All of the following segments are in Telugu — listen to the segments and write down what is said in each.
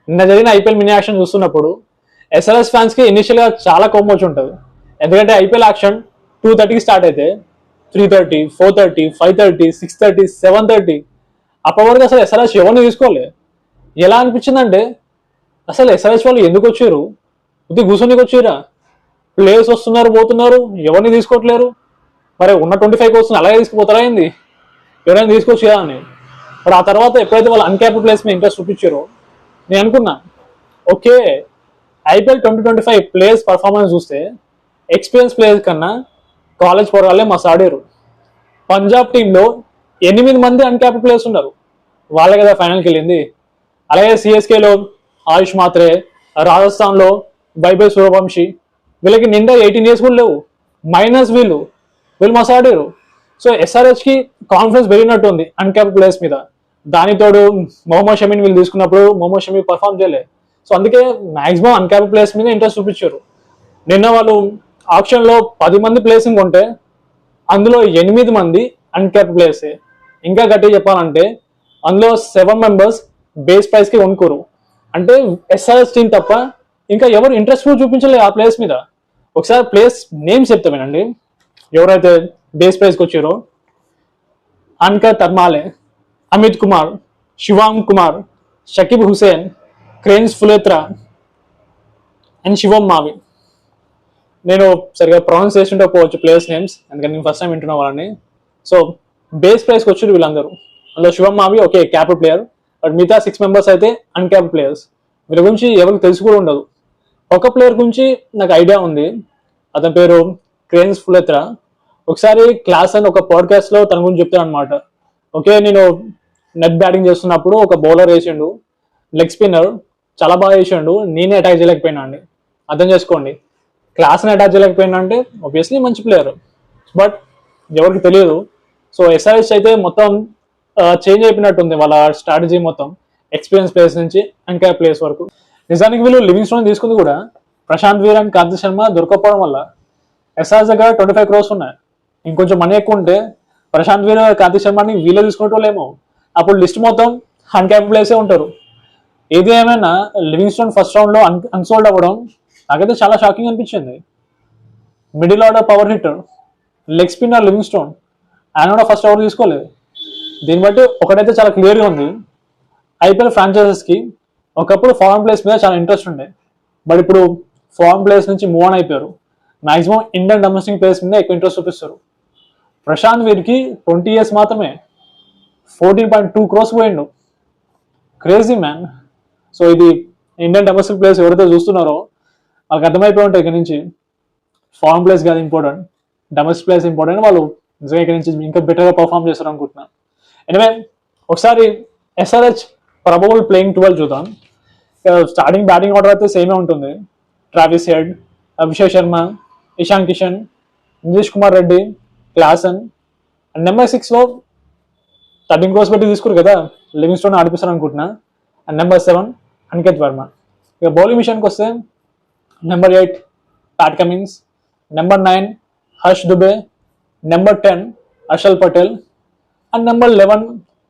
నిన్న జరిగిన ఐపీఎల్ మినీ యాక్షన్ చూస్తున్నప్పుడు ఎస్ఆర్ఎస్ ఫ్యాన్స్ కి ఇనిషియల్ గా చాలా కోపం వచ్చి ఉంటుంది. ఎందుకంటే ఐపీఎల్ యాక్షన్ 2:30కి స్టార్ట్ అయితే 3:30, 4:30, 5:30, 6:30, 7:30 అప్పటి వరకు అసలు ఎస్ఆర్ఎస్ ఎవరిని తీసుకోలే. ఎలా అనిపించిందంటే అసలు ఎస్ఆర్ఎస్ వాళ్ళు ఎందుకు వచ్చారు? ఇది కూర్చొనికి వచ్చిరా? ప్లేయర్స్ వస్తున్నారు పోతున్నారు, ఎవరిని తీసుకోవట్లేరు. మరి ఉన్న 25 వస్తుంది అలాగే తీసుకుపోతారా ఏంది? ఎవరైనా తీసుకోవచ్చు కదా అని. మరి ఆ తర్వాత ఎప్పుడైతే వాళ్ళు అన్క్యాప్డ్ ప్లేయర్స్ మీద ఇంట్రెస్ట్ చూపించారో నేను అనుకున్నా, ఓకే ఐపీఎల్ 2025 ప్లేయర్స్ పర్ఫార్మెన్స్ చూస్తే ఎక్స్పీరియన్స్ ప్లేయర్స్ కన్నా కాలేజ్ పోరాలే మస్తు ఆడారు. పంజాబ్ టీంలో 8 మంది అన్క్యాప్డ్ ప్లేయర్స్ ఉన్నారు, వాళ్ళే కదా ఫైనల్కి వెళ్ళింది. అలాగే సిఎస్కేలో ఆయుష్ మాత్రే, రాజస్థాన్లో వైభవ్ సూర్యవంశీ, వీళ్ళకి నిండా 18 years కూడా లేవు, మైనస్ వీళ్ళు మస్తు ఆడారు. సో ఎస్ఆర్హెచ్కి కాన్ఫిడెన్స్ పెరిగినట్టు ఉంది అన్క్యాప్డ్ ప్లేయర్స్ మీద. దానితోడు మొహమ్మద్ షమీని వీళ్ళు తీసుకున్నప్పుడు మొహమ్మద్ షమీ పర్ఫామ్ చేయలే. సో అందుకే మాక్సిమం అన్క్యాప్డ్ ప్లేయర్స్ మీద ఇంట్రెస్ట్ చూపించారు. నిన్న వాళ్ళు ఆప్షన్లో 10 మంది ప్లేసింగ్ కొంటే అందులో 8 మంది అన్క్యాప్డ్ ప్లేయర్సే. ఇంకా గట్టిగా చెప్పాలంటే అందులో 7 members బేస్ ప్రైస్కి కొనుక్కోరు. అంటే ఎస్ఆర్ఎస్ టీం తప్ప ఇంకా ఎవరు ఇంట్రెస్ట్ కూడా చూపించలేదు ఆ ప్లేయర్స్ మీద. ఒకసారి ప్లేయర్స్ నేమ్స్ చెప్తామేనండి ఎవరైతే బేస్ ప్రైస్కి వచ్చారో. అన్కర్ తర్మాలే, అమిత్ కుమార్, శివాంగ్ కుమార్, షకీబ్ హుసేన్, క్రేన్స్ ఫులేత్రా అండ్ శివం మావి. నేను సరిగా ప్రొనౌన్స్ చేస్తుంటే పోవచ్చు ప్లేయర్స్ నేమ్స్, ఎందుకంటే నేను ఫస్ట్ టైం వింటున్నా వాళ్ళని. సో బేస్ ప్రైస్కి వచ్చారు వీళ్ళందరూ. అందులో శివం మావి ఓకే క్యాప్డ్ ప్లేయర్, బట్ మిగతా 6 members అయితే అన్క్యాప్డ్ ప్లేయర్స్. వీళ్ళ గురించి ఎవరికి తెలిసి కూడా ఉండదు. ఒక ప్లేయర్ గురించి నాకు ఐడియా ఉంది, అతని పేరు క్రేన్స్ ఫులేత్రా. ఒకసారి క్లాస్ అని ఒక పాడ్కాస్ట్ లో తన గురించి చెప్తాను అనమాట. ఓకే నేను నెట్ బ్యాటింగ్ చేస్తున్నప్పుడు ఒక బౌలర్ వేసిండు, లెగ్ స్పిన్నర్ చాలా బాగా వేసిండు, నేనే అటాక్ చేయలేకపోయినా అండి. అర్థం చేసుకోండి, క్లాస్ని అటాక్ చేయలేకపోయినా అంటే ఆబ్వియస్లీ మంచి ప్లేయర్, బట్ ఎవరికి తెలియదు. సో ఎస్ఆర్హెచ్ అయితే మొత్తం చేంజ్ అయిపోయినట్టుంది వాళ్ళ స్ట్రాటజీ మొత్తం, ఎక్స్పీరియన్స్ ప్లేయర్స్ నుంచి అన్క్యాప్ ప్లేయర్స్ వరకు. నిజానికి వీళ్ళు లివింగ్ స్టోన్ తీసుకుంది కూడా ప్రశాంత్ వీర్ అండ్ కార్తిక్ శర్మ దొరకపోవడం వల్ల. ఎస్ఆర్హెచ్ దగ్గర 25 crores ఉన్నాయి, ఇంకొంచెం మనీ ఎక్కువ ఉంటే ప్రశాంత్ వీర్ కార్తిక్ శర్మని వీళ్ళే తీసుకునేటోళ్ళేమో. అప్పుడు లిస్ట్ మొత్తం అన్క్యాప్ ప్లేయర్సే ఉంటారు. ఏది ఏమైనా లివింగ్ స్టోన్ ఫస్ట్ రౌండ్లో అన్సోల్డ్ అవ్వడం నాకైతే చాలా షాకింగ్ అనిపించింది. Middle order power hitter, leg spinner living stone, ఆయన కూడా ఫస్ట్ ఓవర్ తీసుకోలేదు. దీన్ని బట్టి ఒకటైతే చాలా క్లియర్గా ఉంది, ఐపీఎల్ ఫ్రాంచైజెస్కి ఒకప్పుడు ఫారెన్ ప్లేయర్స్ మీద చాలా ఇంట్రెస్ట్ ఉండే, బట్ ఇప్పుడు ఫారెన్ ప్లేయర్స్ నుంచి మూవ్ ఆన్ అయిపోయారు. మాక్సిమం ఇండియన్ డొమెస్టిక్ ప్లేయర్స్ మీద ఎక్కువ ఇంట్రెస్ట్ చూపిస్తారు. ప్రశాంత్ వీర్కి 20 years మాత్రమే 14.2 crores పోయిండు, క్రేజీ మ్యాన్. సో ఇది ఇండియన్ డొమెస్టిక్ ప్లేయర్స్ ఎవరైతే చూస్తున్నారో వాళ్ళకి అర్థమైపోయి ఉంటాయి ఇక్కడ నుంచి ఫారెన్ ప్లేయర్స్ కాదు ఇంపార్టెంట్, డొమెస్టిక్ ప్లేయర్స్ ఇంపార్టెంట్. వాళ్ళు నిజంగా ఇక్కడ నుంచి ఇంకా బెటర్గా పర్ఫామ్ చేస్తారు అనుకుంటున్నాను. ఎనివే ఒకసారి ఎస్ఆర్హెచ్ ప్రబబుల్ ప్లేయింగ్ 12 చూద్దాం. స్టార్టింగ్ బ్యాటింగ్ ఆర్డర్ అయితే సేమే ఉంటుంది. Travis Head, Abhishek Sharma, Ishan Kishan, Nitish Kumar Reddy, Klaasen. And number 6లో 13 crores పెట్టి తీసుకురు కదా, లివింగ్ స్టోన్ ఆడిపిస్తారు అనుకుంటున్నా. And number 7 Aniket Varma. ఇక బౌలింగ్ విషయానికి వస్తే number 8 Pat Cummins, number 9 Harsh Dubey, number 10 Harshal Patel and number 11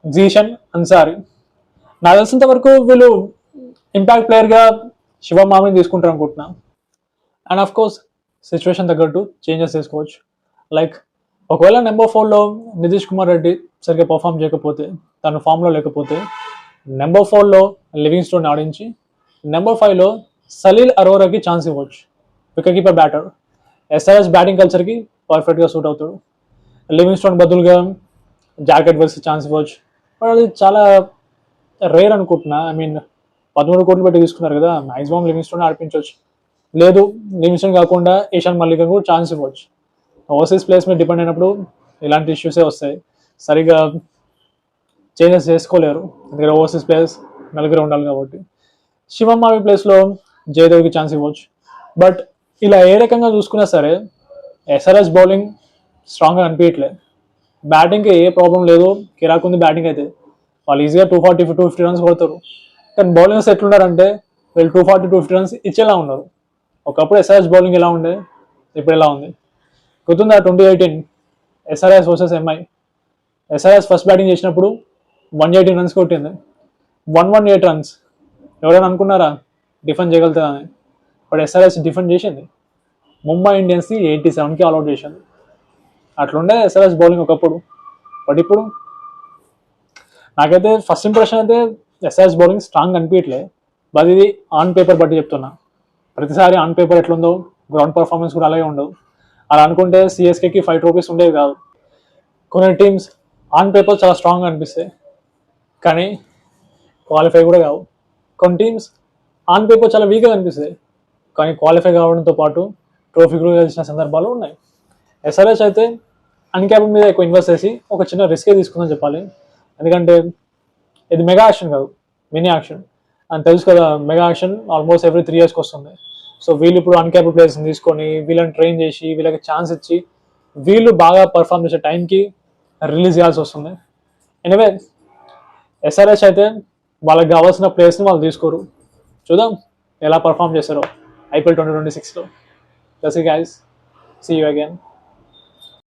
Zeeshan Ansari. నాకు తెలిసినంత వరకు వీళ్ళు ఇంపాక్ట్ ప్లేయర్గా శివం మామిని తీసుకుంటారు అనుకుంటున్నా. అండ్ ఆఫ్ కోర్స్ సిచ్యువేషన్ తగ్గట్టు చేంజెస్ చేసుకోవచ్చు. లైక్ ఒకవేళ నెంబర్ 4లో నితీష్ కుమార్ రెడ్డి సరిగ్గా పర్ఫామ్ చేయకపోతే, తన ఫామ్లో లేకపోతే నెంబర్ 4లో లివింగ్ స్టోన్ ఆడించి నెంబర్ 5లో సలీల్ అరోరాకి ఛాన్స్ ఇవ్వచ్చు. Wicket keeper batter, SRH batting కల్చర్కి పర్ఫెక్ట్గా సూట్ అవుతాడు. లివింగ్ స్టోన్ బదులుగా జాక్ ఎడ్వర్డ్స్కి ఛాన్స్ ఇవ్వచ్చు, బట్ అది చాలా రేర్ అనుకుంటున్నా. ఐ మీన్ 13 crores పెట్టి తీసుకున్నారు కదా, మాక్సిమం లివింగ్ స్టోన్ ఆడిపించవచ్చు. లేదు లివింగ్ స్టోన్ కాకుండా ఈశాన్ మల్లికన్ కూడా ఛాన్స్ ఇవ్వచ్చు. ఓవర్సీస్ ప్లేయర్స్ మీద డిపెండ్ అయినప్పుడు ఇలాంటి ఇష్యూసే వస్తాయి, సరిగా చేంజెస్ చేసుకోలేరు. ఎందుకంటే ఓవర్సీస్ ప్లేయర్స్ నలుగురు ఉండాలి కాబట్టి. శివం మావి ప్లేస్లో జయదేవ్కి ఛాన్స్ ఇవ్వచ్చు. బట్ ఇలా ఏ రకంగా చూసుకున్నా సరే ఎస్ఆర్ఎస్ బౌలింగ్ స్ట్రాంగ్గా అనిపించట్లేదు. బ్యాటింగ్కి ఏ ప్రాబ్లం లేదు, కిరాక్ ఉంది బ్యాటింగ్ అయితే. వాళ్ళు ఈజీగా 240-250 runs కొడతారు. కానీ బౌలింగ్స్ ఎట్లున్నారంటే వీళ్ళు 240-250 runs ఇచ్చేలా ఉన్నారు. ఒకప్పుడు ఎస్ఆర్ఎస్ బౌలింగ్ ఎలా ఉండే, ఇప్పుడు ఎలా ఉంది గుర్తుందా? 2018 SRS versus MI. SRS first batting చేసినప్పుడు 118 runs కొట్టింది, 118 runs. ఎవరైనా అనుకున్నారా డిఫెండ్ చేయగలుగుతుందని? బట్ ఎస్ఆర్హెచ్ డిఫెండ్ చేసింది. ముంబై ఇండియన్స్ని 87కి ఆల్అౌట్ చేసింది. అట్లుండే ఎస్ఆర్హెచ్ బౌలింగ్ ఒకప్పుడు. బట్ ఇప్పుడు నాకైతే ఫస్ట్ ఇంప్రెషన్ అయితే ఎస్ఆర్హెచ్ బౌలింగ్ స్ట్రాంగ్ అనిపించట్లే. బట్ ఇది ఆన్ పేపర్ బట్టి చెప్తున్నా. ప్రతిసారి ఆన్ పేపర్ ఎట్లుందో గ్రౌండ్ పర్ఫార్మెన్స్ కూడా అలాగే ఉండవు. అలా అనుకుంటే సిఎస్కేకి 5 ట్రోఫీస్ ఉండేవి కాదు. కొన్ని టీమ్స్ ఆన్ పేపర్ చాలా స్ట్రాంగ్ అనిపిస్తాయి కానీ క్వాలిఫై కూడా కావు. కొన్ని టీమ్స్ ఆన్ పేపర్ చాలా వీక్గా అనిపిస్తాయి కానీ క్వాలిఫై కావడంతో పాటు ట్రోఫీ కూడా గెలిచిన సందర్భాలు ఉన్నాయి. ఎస్ఆర్హెచ్ అయితే అన్క్యాప్డ్ మీద ఎక్కువ ఇన్వెస్ట్ చేసి ఒక చిన్న రిస్కే తీసుకుందని చెప్పాలి. ఎందుకంటే ఇది మెగా యాక్షన్ కాదు, మినీ యాక్షన్ అని తెలుసు కదా. మెగా యాక్షన్ ఆల్మోస్ట్ ఎవ్రీ 3 yearsకి వస్తుంది. సో వీళ్ళు ఇప్పుడు అన్క్యాప్డ్ ప్లేయర్స్ని తీసుకొని వీళ్ళని ట్రైన్ చేసి వీళ్ళకి ఛాన్స్ ఇచ్చి వీళ్ళు బాగా పర్ఫామ్ చేసే టైంకి రిలీజ్ చేయాల్సి వస్తుంది. ఎనివే ఎస్ఆర్హెచ్ అయితే వాళ్ళకి కావాల్సిన ప్లేయర్స్ని వాళ్ళు తీసుకోరు. చూద్దాం ఎలా పర్ఫామ్ చేస్తారో IPL 2026లో. That's it guys, see you again.